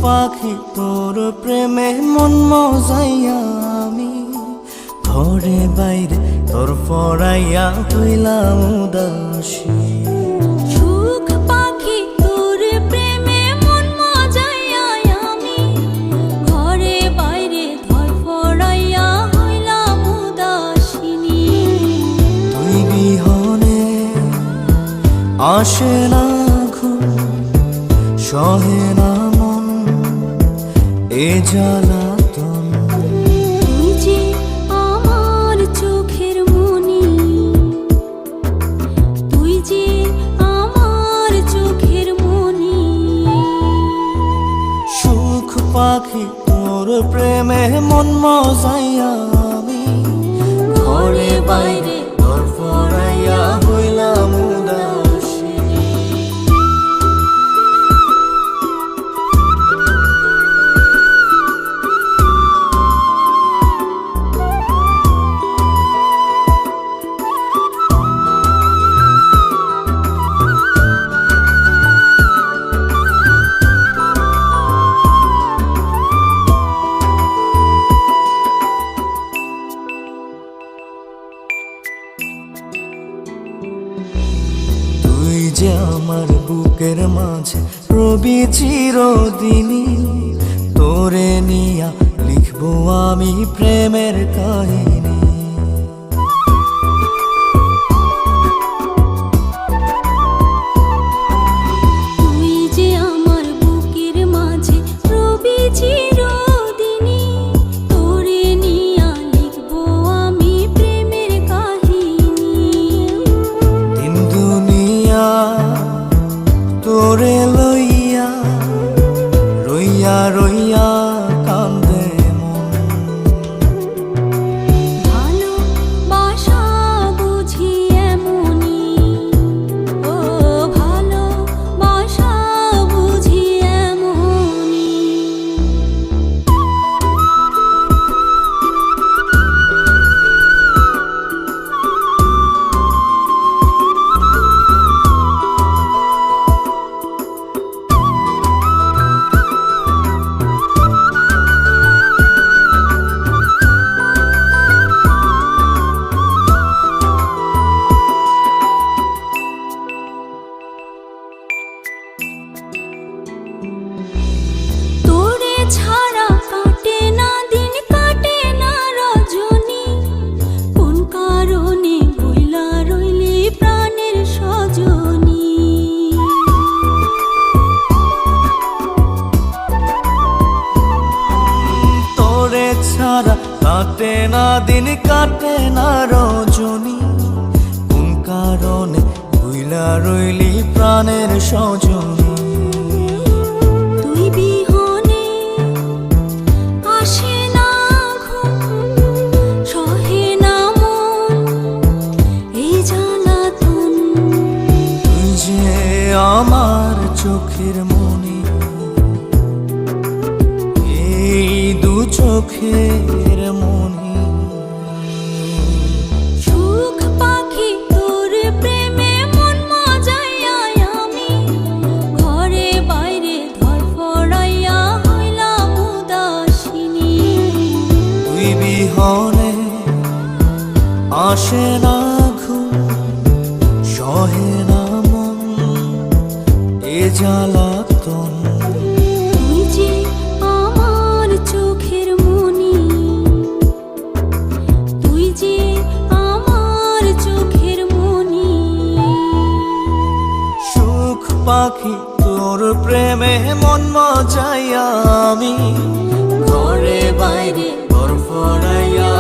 পাখি তোর প্রেমে মন মজাইয়া আমি ঘরে বাইরে তোর পড়াইয়া হইলাম উদাসী। সুখ পাখি তোর প্রেমে মন মজাইয়া আমি ঘরে বাইরে ধর পড়াইয়া হইলাম উদাসিনী। তুই বিহনে আসে না ঘুম, সহে না এ জ্বালাতন। তুই যে আমার চোখের মনি, তুই যে আমার চোখের মনি। সুখ পাখি তোর প্রেমে মন মজাইয়া আমি ঘরে বাইরে তোর পড়াইয়া হইলাম উদাসী। তুই যে আমার বুকের মাঝে রবি চিরদিনই, তোরে নিয়া লিখবো আমি প্রেমের কাহিনী। তুই যে আমার বুকের মাঝে রবি চিরদিনই, তোরে নিয়া লিখবো আমি প্রেমের কাহিনী। দিন দুনিয়া তোরে লইয়া রইয়া রইয়া কান্দে মন। ভালোবাসা বুঝি এমনি, ও ভালোবাসা বুঝি এমনি। তোরে ছাড়া কাটে না দিন, কাটে না রজনী। কোন কারণে ভুইলা রইলি প্রাণের সজনী। তোরে ছাড়া কাটে না দিন, কাটে না রজনী। কোন কারণে ভুইলা রইলি প্রাণের সজনী। তুই বিহনে আসে না ঘুম, সহে না মন এই জ্বালাতন। তুই যে আমার চোখের মনি, এই দু চোখের মনি। সুখ পাখি তোর প্রেমে মন মজাইয়া আমি ঘরে বাইরে ধর পড়াইয়া হইলাম উদাসিনী। তুই বিহনে আসে না ঘুম, সহে না মন এ জ্বালাতন। তুই যে আমার চোখের মনি, তুই যে আমার চোখের মনি। সুখ পাখি তোর প্রেমে মন মজাইয়া আমি ঘরে বাইরে তোর পড়াইয়া